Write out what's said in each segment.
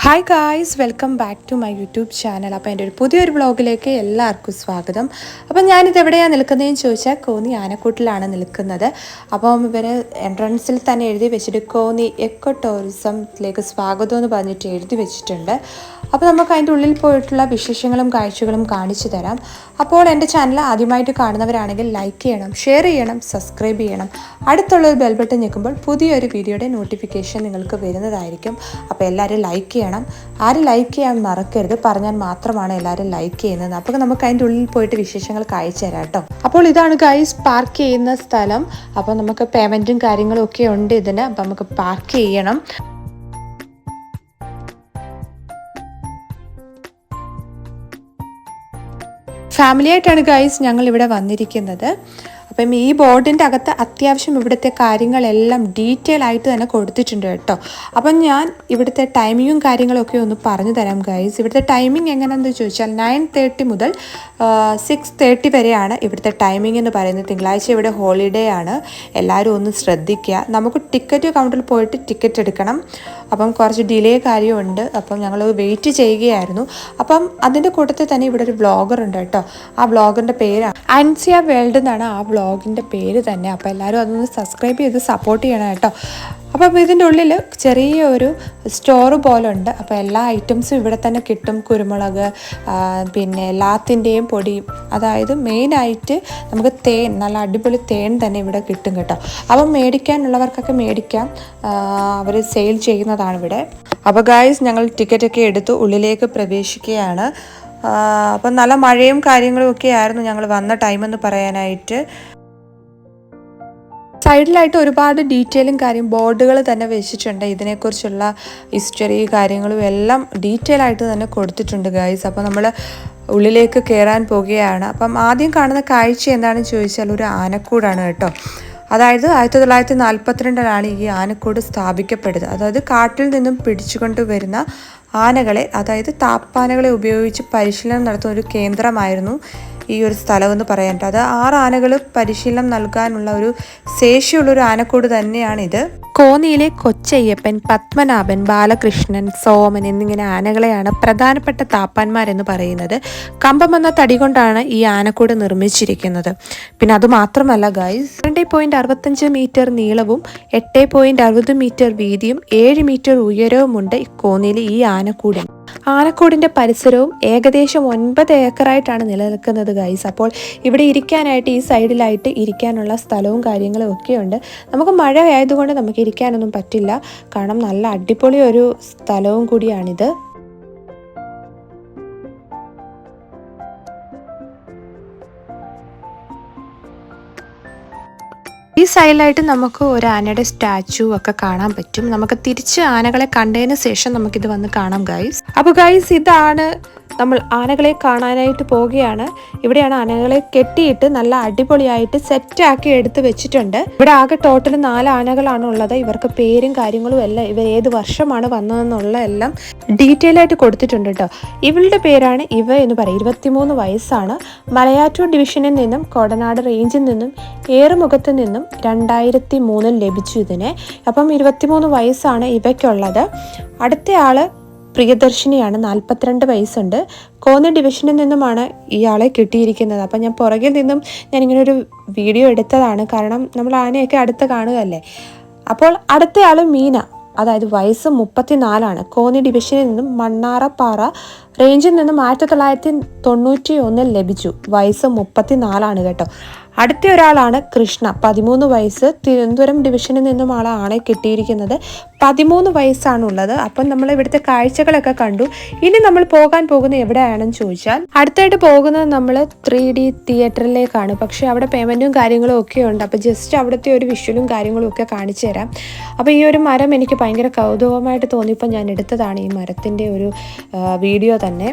Hi guys, welcome back to my YouTube channel. അപ്പോൾ എൻ്റെ ഒരു പുതിയൊരു വ്ളോഗിലേക്ക് എല്ലാവർക്കും സ്വാഗതം. അപ്പം ഞാനിത് എവിടെയാണ് നിൽക്കുന്നതെന്ന് ചോദിച്ചാൽ കോന്നി ആനക്കൂട്ടിലാണ് നിൽക്കുന്നത്. അപ്പം ഇവർ എൻട്രൻസിൽ തന്നെ എഴുതി വെച്ചിട്ട് കോന്നി എക്കോ ടൂറിസത്തിലേക്ക് സ്വാഗതം എന്ന് പറഞ്ഞിട്ട് എഴുതി വെച്ചിട്ടുണ്ട്. അപ്പോൾ നമുക്ക് അതിൻ്റെ ഉള്ളിൽ പോയിട്ടുള്ള വിശേഷങ്ങളും കാഴ്ചകളും കാണിച്ചു തരാം. അപ്പോൾ എൻ്റെ ചാനൽ ആദ്യമായിട്ട് കാണുന്നവരാണെങ്കിൽ ലൈക്ക് ചെയ്യണം, ഷെയർ ചെയ്യണം, സബ്സ്ക്രൈബ് ചെയ്യണം. അടുത്തുള്ളൊരു ബെൽ ബട്ടൺ ഞെക്കുമ്പോൾ പുതിയൊരു വീഡിയോയുടെ നോട്ടിഫിക്കേഷൻ നിങ്ങൾക്ക് വരുന്നതായിരിക്കും. അപ്പോൾ എല്ലാവരും ലൈക്ക് ചെയ്യണം. ആരും ലൈക്ക് ചെയ്യാൻ മറക്കരുത്, പറഞ്ഞാൽ മാത്രമാണ് എല്ലാവരും ലൈക്ക് ചെയ്യുന്നത്. അപ്പോൾ നമുക്ക് അതിൻ്റെ ഉള്ളിൽ പോയിട്ട് വിശേഷങ്ങൾ കാണിച്ചു തരാം കേട്ടോ. അപ്പോൾ ഇതാണ് ഗൈസ് പാർക്ക് ചെയ്യുന്ന സ്ഥലം. അപ്പോൾ നമുക്ക് പേയ്മെൻറ്റും കാര്യങ്ങളും ഒക്കെ ഉണ്ട് ഇതിന്. അപ്പോൾ നമുക്ക് പാർക്ക് ചെയ്യണം. ഫാമിലി ആയിട്ടാണ് ഗൈസ് ഞങ്ങൾ ഇവിടെ വന്നിരിക്കുന്നത്. അപ്പം ഈ ബോർഡിൻ്റെ അകത്ത് അത്യാവശ്യം ഇവിടുത്തെ കാര്യങ്ങളെല്ലാം ഡീറ്റെയിൽ ആയിട്ട് തന്നെ കൊടുത്തിട്ടുണ്ട് കേട്ടോ. അപ്പം ഞാൻ ഇവിടുത്തെ ടൈമിങ്ങും കാര്യങ്ങളൊക്കെ ഒന്ന് പറഞ്ഞു തരാം ഗൈസ്. ഇവിടുത്തെ ടൈമിംഗ് എങ്ങനെയാണെന്ന് ചോദിച്ചാൽ 9:30 മുതൽ 6:30 വരെയാണ് ഇവിടുത്തെ ടൈമിംഗ് എന്ന് പറയുന്നത്. തിങ്കളാഴ്ച ഇവിടെ ഹോളിഡേ ആണ്, എല്ലാവരും ഒന്ന് ശ്രദ്ധിക്കുക. നമുക്ക് ടിക്കറ്റ് കൗണ്ടറിൽ പോയിട്ട് ടിക്കറ്റ് എടുക്കണം. അപ്പം കുറച്ച് ഡിലേ കാര്യമുണ്ട്. അപ്പം ഞങ്ങൾ വെയിറ്റ് ചെയ്യുകയായിരുന്നു. അപ്പം അതിൻ്റെ കൂട്ടത്തിൽ തന്നെ ഇവിടെ ഒരു വ്ളോഗർ ഉണ്ട് കേട്ടോ. ആ വ്ളോഗറിൻ്റെ പേരാണ് അൻസിയ വേൾഡ് എന്നാണ് ആ വ്ളോഗിൻ്റെ പേര് തന്നെ. അപ്പോൾ എല്ലാവരും അതൊന്ന് സബ്സ്ക്രൈബ് ചെയ്ത് സപ്പോർട്ട് ചെയ്യണം കേട്ടോ. അപ്പം ഇതിൻ്റെ ഉള്ളിൽ ചെറിയൊരു സ്റ്റോർ പോലെ ഉണ്ട്. അപ്പോൾ എല്ലാ ഐറ്റംസും ഇവിടെ തന്നെ കിട്ടും. കുരുമുളക്, പിന്നെ എല്ലാത്തിൻ്റെയും പൊടിയും, അതായത് മെയിനായിട്ട് നമുക്ക് തേൻ, നല്ല അടിപൊളി തേൻ തന്നെ ഇവിടെ കിട്ടും കേട്ടോ. അപ്പം മേടിക്കാനുള്ളവർക്കൊക്കെ മേടിക്കാം, അവർ സെയിൽ ചെയ്യുന്നതാണ് ഇവിടെ. അപ്പോൾ ഗായ്സ്, ഞങ്ങൾ ടിക്കറ്റൊക്കെ എടുത്ത് ഉള്ളിലേക്ക് പ്രവേശിക്കുകയാണ്. അപ്പം നല്ല മഴയും കാര്യങ്ങളും ഒക്കെ ആയിരുന്നു ഞങ്ങൾ വന്ന ടൈമെന്ന് പറയാനായിട്ട്. സൈഡിലായിട്ട് ഒരുപാട് ഡീറ്റെയിലും ബോർഡുകൾ തന്നെ വെച്ചിട്ടുണ്ട്. ഇതിനെക്കുറിച്ചുള്ള ഹിസ്റ്ററി കാര്യങ്ങളും എല്ലാം ഡീറ്റെയിൽ ആയിട്ട് തന്നെ കൊടുത്തിട്ടുണ്ട് ഗൈസ്. അപ്പോൾ നമ്മൾ ഉള്ളിലേക്ക് കയറാൻ പോകുകയാണ്. അപ്പം ആദ്യം കാണുന്ന കാഴ്ച എന്താണെന്ന് ചോദിച്ചാൽ ഒരു ആനക്കൂടാണ് കേട്ടോ. അതായത് 1942 ഈ ആനക്കൂട് സ്ഥാപിക്കപ്പെടുന്നത്. അതായത് കാട്ടിൽ നിന്നും പിടിച്ചുകൊണ്ട് വരുന്ന ആനകളെ, അതായത് താപ്പാനകളെ ഉപയോഗിച്ച് പരിശീലനം നടത്തുന്ന ഒരു കേന്ദ്രമായിരുന്നു ഈ ഒരു സ്ഥലമെന്ന് പറയാൻ. അത് 6 ആനകൾ പരിശീലനം നൽകാനുള്ള ഒരു ശേഷിയുള്ളൊരു ആനക്കൂട് തന്നെയാണിത്. കോന്നിയിലെ കൊച്ചയ്യപ്പൻ, പത്മനാഭൻ, ബാലകൃഷ്ണൻ, സോമൻ എന്നിങ്ങനെ ആനകളെയാണ് പ്രധാനപ്പെട്ട താപ്പാന്മാരെന്ന് പറയുന്നത്. കമ്പം എന്ന തടി കൊണ്ടാണ് ഈ ആനക്കൂട് നിർമ്മിച്ചിരിക്കുന്നത്. പിന്നെ അതുമാത്രമല്ല ഗൈസ്, 2.65 മീറ്റർ നീളവും 8.60 മീറ്റർ വീതിയും 7 മീറ്റർ ഉയരവുമുണ്ട് കോന്നിയിലെ ഈ ആനക്കൂട്. ആനക്കൂടിൻ്റെ പരിസരവും ഏകദേശം 9 ഏക്കറായിട്ടാണ് നിലനിൽക്കുന്നത് ഗൈസ്. അപ്പോൾ ഇവിടെ ഇരിക്കാനായിട്ട് ഈ സൈഡിലായിട്ട് ഇരിക്കാനുള്ള സ്ഥലവും കാര്യങ്ങളും ഒക്കെ ഉണ്ട്. നമുക്ക് മഴ ആയതുകൊണ്ട് നമുക്ക് ഇരിക്കാനൊന്നും പറ്റില്ല, കാരണം നല്ല അടിപൊളി ഒരു സ്ഥലവും കൂടിയാണിത്. ഈ സൈഡിലായിട്ട് നമുക്ക് ഒരു ആനയുടെ സ്റ്റാച്ചു ഒക്കെ കാണാൻ പറ്റും. നമുക്ക് തിരിച്ച് ആനകളെ കണ്ടതിന് ശേഷം നമുക്കിത് വന്ന് കാണാം ഗൈസ്. അപ്പോൾ ഗൈസ്, ഇതാണ് നമ്മൾ ആനകളെ കാണാനായിട്ട് പോവുകയാണ്. ഇവിടെയാണ് ആനകളെ കെട്ടിയിട്ട് നല്ല അടിപൊളിയായിട്ട് സെറ്റാക്കി എടുത്ത് വെച്ചിട്ടുണ്ട്. ഇവിടെ ആകെ ടോട്ടൽ 4 ആനകളാണ് ഉള്ളത്. ഇവർക്ക് പേരും കാര്യങ്ങളും എല്ലാം, ഇവർ ഏത് വർഷമാണ് വന്നതെന്നുള്ള എല്ലാം ഡീറ്റെയിൽ ആയിട്ട് കൊടുത്തിട്ടുണ്ട് കേട്ടോ. ഇവളുടെ പേരാണ് ഇവ എന്ന് പറയും. 23 വയസ്സാണ്. മലയാറ്റൂർ ഡിവിഷനിൽ നിന്നും കോടനാട് റേഞ്ചിൽ നിന്നും ഏറുമുഖത്ത് നിന്നും 2003 ലഭിച്ചു ഇതിനെ. അപ്പം 23 വയസ്സാണ് ഇവയ്ക്കുള്ളത്. അടുത്തയാള് പ്രിയദർശിനിയാണ്, 42 വയസ്സുണ്ട്. കോന്നി ഡിവിഷനിൽ നിന്നുമാണ് ഇയാളെ കിട്ടിയിരിക്കുന്നത്. അപ്പം ഞാൻ പുറകിൽ നിന്നും ഞാനിങ്ങനെ ഒരു വീഡിയോ എടുത്തതാണ്, കാരണം നമ്മൾ ആനയൊക്കെ അടുത്ത് കാണുകയല്ലേ. അപ്പോൾ അടുത്തയാൾ മീന, അതായത് വയസ്സ് 34, കോന്നി ഡിവിഷനിൽ നിന്നും മണ്ണാറപ്പാറ റേഞ്ചിൽ നിന്നും 1991 ലഭിച്ചു. വയസ്സ് 34 കേട്ടോ. അടുത്ത ഒരാളാണ് കൃഷ്ണ, 13 വയസ്സ്. തിരുവനന്തപുരം ഡിവിഷനിൽ നിന്നും ആളെ കിട്ടിയിരിക്കുന്നത്. 13 വയസ്സാണുള്ളത്. അപ്പം നമ്മൾ ഇവിടുത്തെ കാഴ്ചകളൊക്കെ കണ്ടു. ഇനി നമ്മൾ പോകാൻ പോകുന്നത് എവിടെയാണെന്ന് ചോദിച്ചാൽ, അടുത്തായിട്ട് പോകുന്നത് നമ്മൾ 3D തിയേറ്ററിലേക്കാണ്. പക്ഷേ അവിടെ പേയ്മെൻറ്റും കാര്യങ്ങളും ഒക്കെ ഉണ്ട്. അപ്പോൾ ജസ്റ്റ് അവിടുത്തെ ഒരു വിഷ്വലും കാര്യങ്ങളും ഒക്കെ കാണിച്ചു തരാം. അപ്പോൾ ഈ ഒരു മരം എനിക്ക് ഭയങ്കര കൗതുകമായിട്ട് തോന്നിയപ്പോൾ ഞാൻ എടുത്തതാണ് ഈ മരത്തിൻ്റെ ഒരു വീഡിയോ തന്നെ.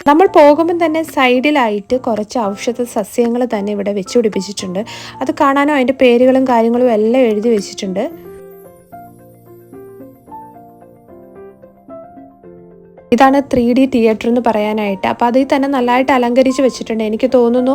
നമ്മൾ പോകുമ്പം തന്നെ സൈഡിലായിട്ട് കുറച്ച് ഔഷധ സസ്യങ്ങൾ തന്നെ ഇവിടെ വെച്ച് പിടിപ്പിച്ചിട്ടുണ്ട്. അത് കാണാനോ അതിൻ്റെ പേരുകളും കാര്യങ്ങളും എല്ലാം എഴുതി വെച്ചിട്ടുണ്ട്. ഇതാണ് 3D തിയേറ്റർ എന്ന് പറയാനായിട്ട്. അപ്പോൾ അതിൽ തന്നെ നല്ലതായിട്ട് അലങ്കരിച്ച് വെച്ചിട്ടുണ്ട്. എനിക്ക് തോന്നുന്നു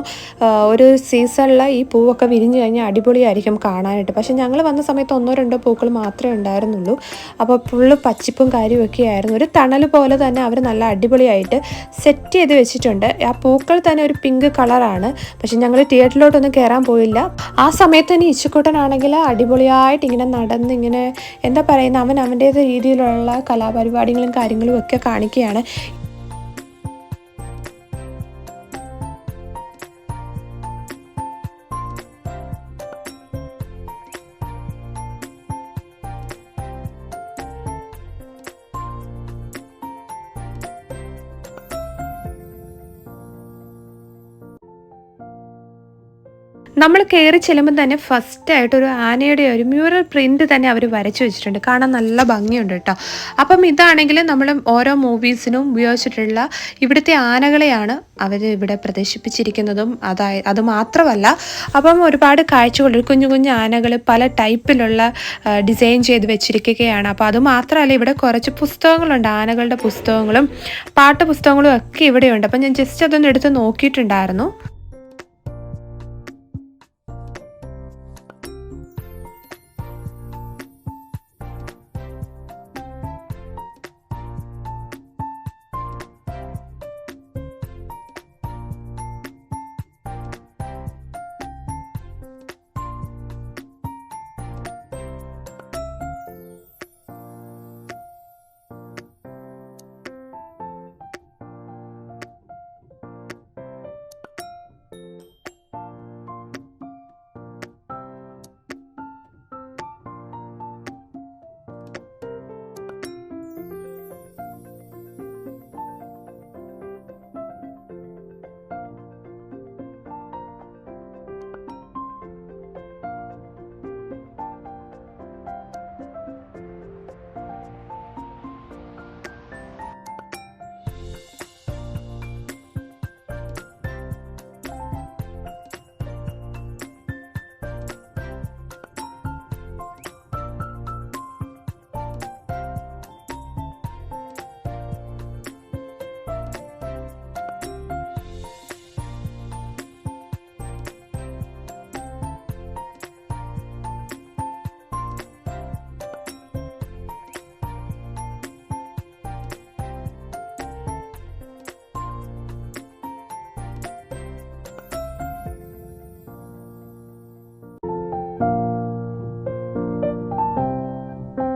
ഒരു സീസണിൽ ഈ പൂവൊക്കെ വിരിഞ്ഞു കഴിഞ്ഞാൽ അടിപൊളിയായിരിക്കും കാണാനായിട്ട്. പക്ഷേ ഞങ്ങൾ വന്ന സമയത്ത് 1-2 പൂക്കൾ മാത്രമേ ഉണ്ടായിരുന്നുള്ളൂ. അപ്പോൾ ഫുള്ള് പച്ചിപ്പും കാര്യമൊക്കെ ആയിരുന്നു. ഒരു തണൽ പോലെ തന്നെ അവർ നല്ല അടിപൊളിയായിട്ട് സെറ്റ് ചെയ്ത് വെച്ചിട്ടുണ്ട്. ആ പൂക്കൾ തന്നെ ഒരു പിങ്ക് കളറാണ്. പക്ഷെ ഞങ്ങൾ തിയേറ്ററിലോട്ടൊന്നും കയറാൻ പോയില്ല. ആ സമയത്ത് തന്നെ ഇച്ചുക്കുട്ടനാണെങ്കിൽ അടിപൊളിയായിട്ട് ഇങ്ങനെ നടന്ന് ഇങ്ങനെ എന്താ പറയുന്നത്, അവൻ അവൻ്റേത് രീതിയിലുള്ള കലാപരിപാടികളും കാര്യങ്ങളും ഒക്കെ കാണിക്കുകയാണ്. നമ്മൾ കയറി ചെല്ലുമ്പോൾ തന്നെ ഫസ്റ്റായിട്ട് ഒരു ആനയുടെ ഒരു മ്യൂറൽ പ്രിൻ്റ് തന്നെ അവർ വരച്ചു വെച്ചിട്ടുണ്ട്. കാണാൻ നല്ല ഭംഗിയുണ്ട് കേട്ടോ. അപ്പം ഇതാണെങ്കിൽ നമ്മൾ ഓരോ മൂവീസിനും ഉപയോഗിച്ചിട്ടുള്ള ഇവിടുത്തെ ആനകളെയാണ് അവർ ഇവിടെ പ്രദർശിപ്പിച്ചിരിക്കുന്നതും. അത് മാത്രമല്ല, അപ്പം ഒരുപാട് കാഴ്ചകൾ, കുഞ്ഞു കുഞ്ഞു ആനകൾ പല ടൈപ്പിലുള്ള ഡിസൈൻ ചെയ്ത് വെച്ചിരിക്കുകയാണ്. അപ്പോൾ അത് മാത്രമല്ല, ഇവിടെ കുറച്ച് പുസ്തകങ്ങളുണ്ട്, ആനകളുടെ പുസ്തകങ്ങളും പാട്ട് പുസ്തകങ്ങളും ഒക്കെ ഇവിടെയുണ്ട്. അപ്പം ഞാൻ ജസ്റ്റ് അതൊന്ന് എടുത്ത് നോക്കിയിട്ടുണ്ടായിരുന്നു.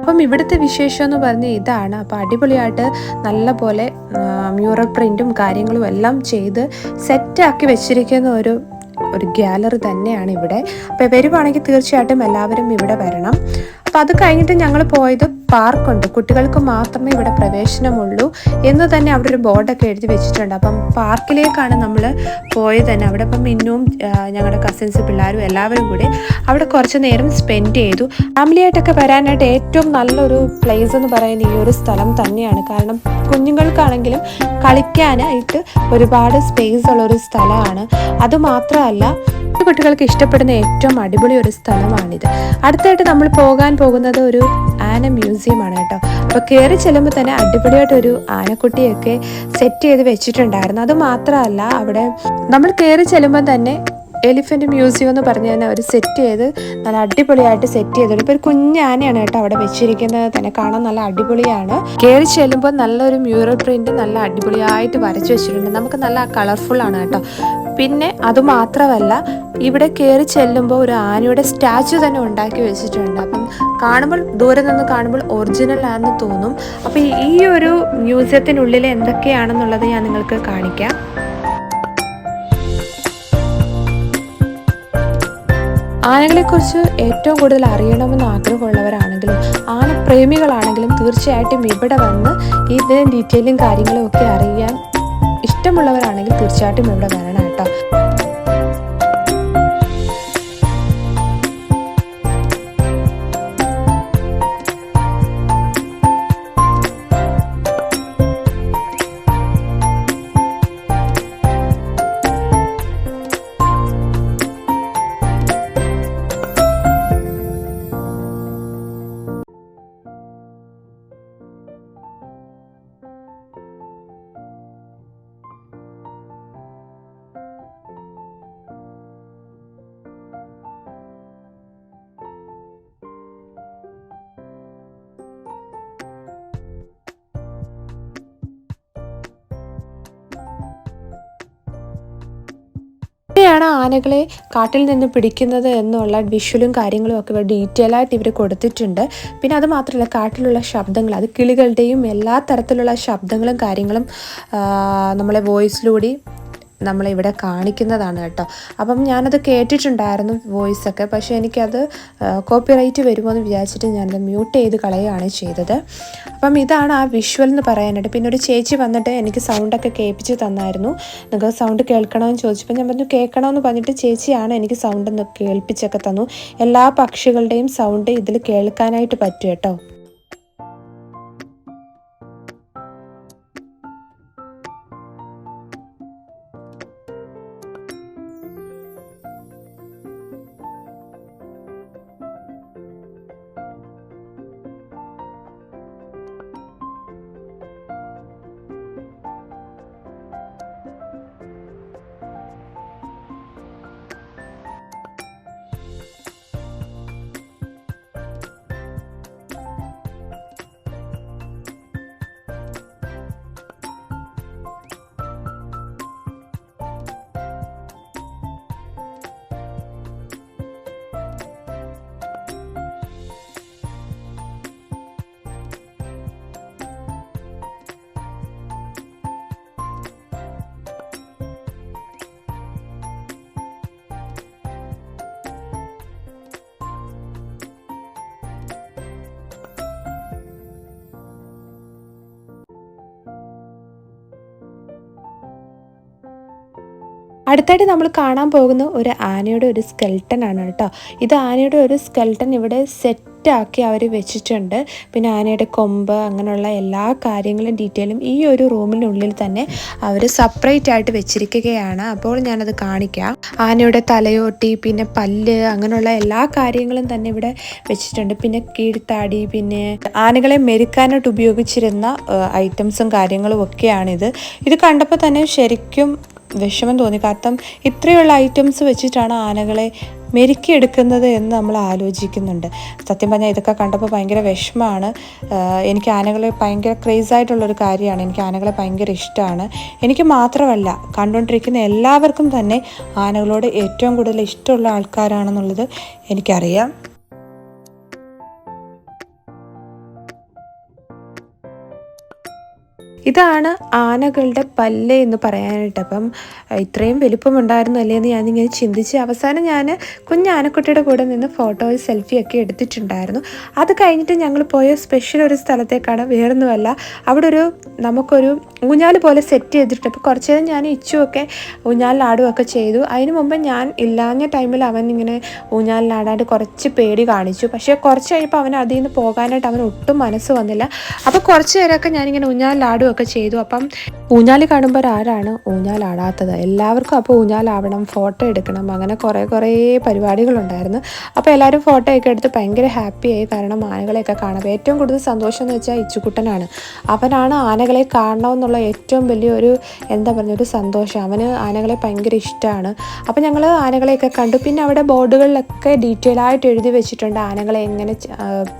അപ്പം ഇവിടുത്തെ വിശേഷം എന്ന് പറഞ്ഞാൽ ഇതാണ്. അപ്പോൾ അടിപൊളിയായിട്ട് നല്ല പോലെ മ്യൂറൽ പ്രിൻറ്റും കാര്യങ്ങളും എല്ലാം ചെയ്ത് സെറ്റാക്കി വെച്ചിരിക്കുന്ന ഒരു ഗ്യാലറി തന്നെയാണ് ഇവിടെ. അപ്പോൾ വരുവാണെങ്കിൽ തീർച്ചയായിട്ടും എല്ലാവരും ഇവിടെ വരണം. അപ്പോൾ അത് കഴിഞ്ഞിട്ട് ഞങ്ങൾ പോയത് പാർക്കുണ്ട്, കുട്ടികൾക്ക് മാത്രമേ ഇവിടെ പ്രവേശനമുള്ളൂ എന്ന് തന്നെ അവിടെ ഒരു ബോർഡൊക്കെ എഴുതി വെച്ചിട്ടുണ്ട്. അപ്പം പാർക്കിലേക്കാണ് നമ്മൾ പോയത് തന്നെ. അവിടെ ഇപ്പം മിന്നും ഞങ്ങളുടെ കസിൻസ് പിള്ളേരും എല്ലാവരും കൂടി അവിടെ കുറച്ച് നേരം സ്പെൻഡ് ചെയ്തു. ഫാമിലിയായിട്ടൊക്കെ വരാനായിട്ട് ഏറ്റവും നല്ലൊരു പ്ലേസ് എന്ന് പറയുന്ന ഈ ഒരു സ്ഥലം തന്നെയാണ്. കാരണം കുഞ്ഞുങ്ങൾക്കാണെങ്കിലും കളിക്കാനായിട്ട് ഒരുപാട് സ്പേസ് ഉള്ളൊരു സ്ഥലമാണ്. അതുമാത്രമല്ല, കുട്ടികൾക്ക് ഇഷ്ടപ്പെടുന്ന ഏറ്റവും അടിപൊളി ഒരു സ്ഥലമാണിത്. അടുത്തായിട്ട് നമ്മൾ പോകാൻ പോകുന്നത് ഒരു ആന മ്യൂസിയമാണ് കേട്ടോ. അപ്പോൾ കയറി ചെല്ലുമ്പോൾ തന്നെ അടിപൊളിയായിട്ടൊരു ആനക്കുട്ടിയൊക്കെ സെറ്റ് ചെയ്ത് വെച്ചിട്ടുണ്ടായിരുന്നു. അത് മാത്രമല്ല, അവിടെ നമ്മൾ കയറി ചെല്ലുമ്പോൾ തന്നെ എലിഫൻറ്റ് മ്യൂസിയം എന്ന് പറഞ്ഞ് തന്നെ അവർ സെറ്റ് ചെയ്ത് നല്ല അടിപൊളിയായിട്ട് സെറ്റ് ചെയ്തിട്ടുണ്ട്. ഇപ്പോൾ ഒരു കുഞ്ഞാനയാണ് കേട്ടോ അവിടെ വെച്ചിരിക്കുന്നത്, തന്നെ കാണാൻ നല്ല അടിപൊളിയാണ്. കയറി ചെല്ലുമ്പോൾ നല്ലൊരു മ്യൂറൽ പ്രിന്റ് നല്ല അടിപൊളിയായിട്ട് വരച്ചു വെച്ചിട്ടുണ്ട്. നമുക്ക് നല്ല കളർഫുൾ ആണ് കേട്ടോ. പിന്നെ അതുമാത്രമല്ല, ഇവിടെ കയറി ചെല്ലുമ്പോൾ ഒരു ആനയുടെ സ്റ്റാച്ചു തന്നെ ഉണ്ടാക്കി വെച്ചിട്ടുണ്ട്. അപ്പം കാണുമ്പോൾ, ദൂരെ നിന്ന് കാണുമ്പോൾ ഒറിജിനൽ ആണെന്ന് തോന്നും. അപ്പോൾ ഈ ഒരു മ്യൂസിയത്തിനുള്ളിൽ എന്തൊക്കെയാണെന്നുള്ളത് ഞാൻ നിങ്ങൾക്ക് കാണിക്കാം. ആനകളെക്കുറിച്ച് ഏറ്റവും കൂടുതൽ അറിയണമെന്ന് ആഗ്രഹമുള്ളവരാണെങ്കിലും ആനപ്രേമികളാണെങ്കിലും തീർച്ചയായിട്ടും ഇവിടെ വന്ന് ഇതിന് ഡീറ്റെയിലും കാര്യങ്ങളും ഒക്കെ അറിയാൻ ഇഷ്ടമുള്ളവരാണെങ്കിൽ തീർച്ചയായിട്ടും ഇവിടെ വരണം കേട്ടോ. ാണ് ആനകളെ കാട്ടിൽ നിന്ന് പിടിക്കുന്നത് എന്നുള്ള വിഷ്വലും കാര്യങ്ങളും ഒക്കെ ഇവിടെ ഡീറ്റെയിൽ ആയിട്ട് ഇവർ കൊടുത്തിട്ടുണ്ട്. പിന്നെ അത് മാത്രമല്ല, കാട്ടിലുള്ള ശബ്ദങ്ങൾ, അത് കിളികളുടെയും എല്ലാ തരത്തിലുള്ള ശബ്ദങ്ങളും കാര്യങ്ങളും നമ്മളെ വോയിസിലൂടെ നമ്മളിവിടെ കാണിക്കുന്നതാണ് കേട്ടോ. അപ്പം ഞാനത് കേട്ടിട്ടുണ്ടായിരുന്നു വോയിസൊക്കെ, പക്ഷേ എനിക്കത് കോപ്പിറൈറ്റ് വരുമോ എന്ന് വിചാരിച്ചിട്ട് ഞാനത് മ്യൂട്ട് ചെയ്ത് കളയുകയാണ് ചെയ്തത്. അപ്പം ഇതാണ് ആ വിഷ്വൽ എന്ന് പറയാനായിട്ട്. പിന്നെ ഒരു ചേച്ചി വന്നിട്ട് എനിക്ക് സൗണ്ടൊക്കെ കേൾപ്പിച്ച് തന്നായിരുന്നു. നിങ്ങൾക്ക് സൗണ്ട് കേൾക്കണമെന്ന് ചോദിച്ചപ്പോൾ ഞാൻ പറഞ്ഞു കേൾക്കണമെന്ന് പറഞ്ഞിട്ട് ചേച്ചിയാണ് എനിക്ക് സൗണ്ട് ഒന്ന് കേൾപ്പിച്ചൊക്കെ തന്നു. എല്ലാ പക്ഷികളുടെയും സൗണ്ട് ഇതിൽ കേൾക്കാനായിട്ട് പറ്റും കേട്ടോ. അടുത്തായിട്ട് നമ്മൾ കാണാൻ പോകുന്ന ഒരു ആനയുടെ ഒരു സ്കെൽട്ടൻ ആണ് കേട്ടോ. ഇത് ആനയുടെ ഒരു സ്കെൽട്ടൻ ഇവിടെ സെറ്റാക്കി അവർ വെച്ചിട്ടുണ്ട്. പിന്നെ ആനയുടെ കൊമ്പ്, അങ്ങനെയുള്ള എല്ലാ കാര്യങ്ങളും ഡീറ്റെയിലും ഈ ഒരു റൂമിനുള്ളിൽ തന്നെ അവർ സെപ്പറേറ്റ് ആയിട്ട് വെച്ചിരിക്കുകയാണ്. അപ്പോൾ ഞാനത് കാണിക്കാം. ആനയുടെ തലയോട്ടി, പിന്നെ പല്ല്, അങ്ങനെയുള്ള എല്ലാ കാര്യങ്ങളും തന്നെ ഇവിടെ വെച്ചിട്ടുണ്ട്. പിന്നെ കീഴ്ത്താടി, പിന്നെ ആനകളെ മെരുക്കാനായിട്ട് ഉപയോഗിച്ചിരുന്ന ഐറ്റംസും കാര്യങ്ങളും ഒക്കെയാണിത്. ഇത് കണ്ടപ്പോൾ തന്നെ ശരിക്കും വിഷമം തോന്നി. കാരണം ഇത്രയുള്ള ഐറ്റംസ് വെച്ചിട്ടാണ് ആനകളെ മെരുക്കിയെടുക്കുന്നത് എന്ന് നമ്മൾ ആലോചിക്കുന്നുണ്ട്. സത്യം പറഞ്ഞാൽ ഇതൊക്കെ കണ്ടപ്പോൾ ഭയങ്കര വിഷമമാണ്. എനിക്ക് ആനകളെ ഭയങ്കര ക്രേസായിട്ടുള്ളൊരു കാര്യമാണ്. എനിക്ക് ആനകളെ ഭയങ്കര ഇഷ്ടമാണ്. എനിക്ക് മാത്രമല്ല, കണ്ടുകൊണ്ടിരിക്കുന്ന എല്ലാവർക്കും തന്നെ ആനകളോട് ഏറ്റവും കൂടുതൽ ഇഷ്ടമുള്ള ആൾക്കാരാണെന്നുള്ളത് എനിക്കറിയാം. ഇതാണ് ആനകളുടെ പല്ല് എന്ന് പറയാനായിട്ട്. അപ്പം ഇത്രയും വലിപ്പമുണ്ടായിരുന്നു അല്ലേ എന്ന് ഞാനിങ്ങനെ ചിന്തിച്ച് അവസാനം ഞാൻ കുഞ്ഞാനക്കുട്ടിയുടെ കൂടെ നിന്ന് ഫോട്ടോയും സെൽഫിയൊക്കെ എടുത്തിട്ടുണ്ടായിരുന്നു. അത് കഴിഞ്ഞിട്ട് ഞങ്ങൾ പോയ സ്പെഷ്യൽ ഒരു സ്ഥലത്തേക്കാണ്. വേറൊന്നുമല്ല, അവിടെ നമുക്കൊരു ഊഞ്ഞാൽ പോലെ സെറ്റ് ചെയ്തിട്ട് അപ്പോൾ കുറച്ച് നേരം ഞാൻ ഇച്ചുമൊക്കെ ഊഞ്ഞാലിലാടുകയൊക്കെ ചെയ്തു. അതിന് മുമ്പ് ഞാൻ ഇല്ലാഞ്ഞ ടൈമിൽ അവൻ ഇങ്ങനെ ഊഞ്ഞാലിലാടാണ്ട് കുറച്ച് പേടി കാണിച്ചു. പക്ഷേ കുറച്ച് കഴിഞ്ഞപ്പോൾ അവൻ അതിൽ നിന്ന് പോകാനായിട്ട് അവൻ ഒട്ടും മനസ്സ് വന്നില്ല. അപ്പോൾ കുറച്ച് നേരമൊക്കെ ഞാനിങ്ങനെ ഊഞ്ഞാലിലാടുകയൊക്കെ ചെയ്തു. അപ്പം ഊഞ്ഞാൽ കാണുമ്പോൾ ആരാണ് ഊഞ്ഞാലാടാത്തത്? എല്ലാവർക്കും അപ്പോൾ ഊഞ്ഞാലാവണം, ഫോട്ടോ എടുക്കണം, അങ്ങനെ കുറേ പരിപാടികളുണ്ടായിരുന്നു. അപ്പോൾ എല്ലാവരും ഫോട്ടോയൊക്കെ എടുത്ത് ഭയങ്കര ഹാപ്പിയായി. കാരണം ആനകളെയൊക്കെ കാണാം. ഏറ്റവും കൂടുതൽ സന്തോഷം എന്ന് വെച്ചാൽ ഇച്ചുക്കുട്ടനാണ്. അവനാണ് ആനകളെ കാണണമെന്നുള്ള ഏറ്റവും വലിയൊരു ഒരു സന്തോഷം. അവന് ആനകളെ ഭയങ്കര ഇഷ്ടമാണ്. അപ്പോൾ ഞങ്ങൾ ആനകളെയൊക്കെ കണ്ടു. പിന്നെ അവിടെ ബോർഡുകളിലൊക്കെ ഡീറ്റെയിൽ ആയിട്ട് എഴുതി വെച്ചിട്ടുണ്ട് ആനകളെ എങ്ങനെ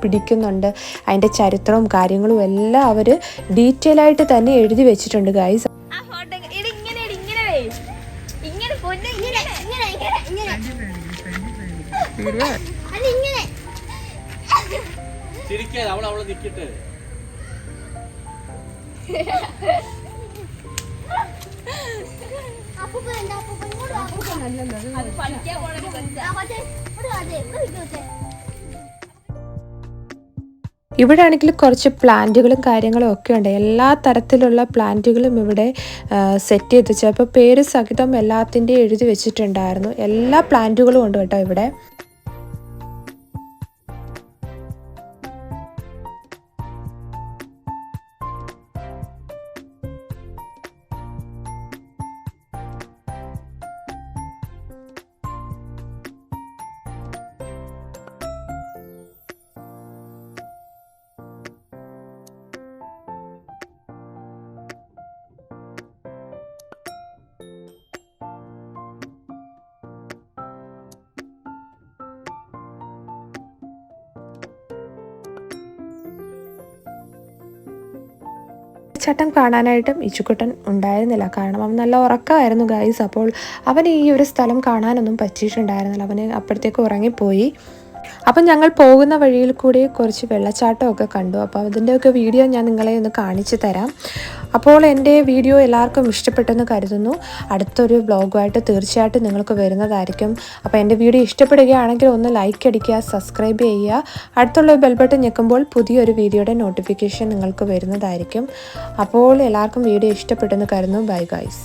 പിടിക്കുന്നുണ്ട്, അതിൻ്റെ ചരിത്രവും കാര്യങ്ങളും എല്ലാം അവർ ഡീറ്റെയിൽ ആയിട്ട് തന്നെ എഴുതി വെച്ചിട്ടുണ്ട് ഗൈസ്. ഇവിടെ ആണെങ്കിൽ കുറച്ച് പ്ലാന്റുകളും കാര്യങ്ങളും ഒക്കെ ഉണ്ട്. എല്ലാ തരത്തിലുള്ള പ്ലാന്റുകളും ഇവിടെ സെറ്റ് ചെയ്ത് വെച്ചാൽ ഇപ്പോൾ പേര് സഹിതം എല്ലാത്തിൻ്റെയും എഴുതി വെച്ചിട്ടുണ്ടായിരുന്നു. എല്ലാ പ്ലാന്റുകളും ഉണ്ട് കേട്ടോ ഇവിടെ. വെള്ളച്ചാട്ടം കാണാനായിട്ടും ഇച്ചുക്കുട്ടൻ ഉണ്ടായിരുന്നില്ല. കാരണം അവൻ നല്ല ഉറക്കമായിരുന്നു ഗൈസ്. അപ്പോൾ അവന് ഈ ഒരു സ്ഥലം കാണാനൊന്നും പറ്റിയിട്ടുണ്ടായിരുന്നില്ല. അവന് അപ്പോഴത്തേക്ക് ഉറങ്ങിപ്പോയി. അപ്പം ഞങ്ങൾ പോകുന്ന വഴിയിൽ കൂടി കുറച്ച് വെള്ളച്ചാട്ടമൊക്കെ കണ്ടു. അപ്പോൾ അതിൻ്റെയൊക്കെ വീഡിയോ ഞാൻ നിങ്ങളെ ഒന്ന് കാണിച്ചു തരാം. അപ്പോൾ എൻ്റെ വീഡിയോ എല്ലാവർക്കും ഇഷ്ടപ്പെട്ടെന്ന് കരുതുന്നു. അടുത്തൊരു വ്ളോഗുമായിട്ട് തീർച്ചയായിട്ടും നിങ്ങൾക്ക് വരുന്നതായിരിക്കും. അപ്പോൾ എൻ്റെ വീഡിയോ ഇഷ്ടപ്പെടുകയാണെങ്കിൽ ഒന്ന് ലൈക്ക് അടിക്കുക, സബ്സ്ക്രൈബ് ചെയ്യുക. അടുത്തുള്ള ബെൽ ബട്ടൺ ഞെക്കുമ്പോൾ പുതിയൊരു വീഡിയോയുടെ നോട്ടിഫിക്കേഷൻ നിങ്ങൾക്ക് വരുന്നതായിരിക്കും. അപ്പോൾ എല്ലാവർക്കും വീഡിയോ ഇഷ്ടപ്പെട്ടെന്ന് കരുതുന്നു. Bye guys.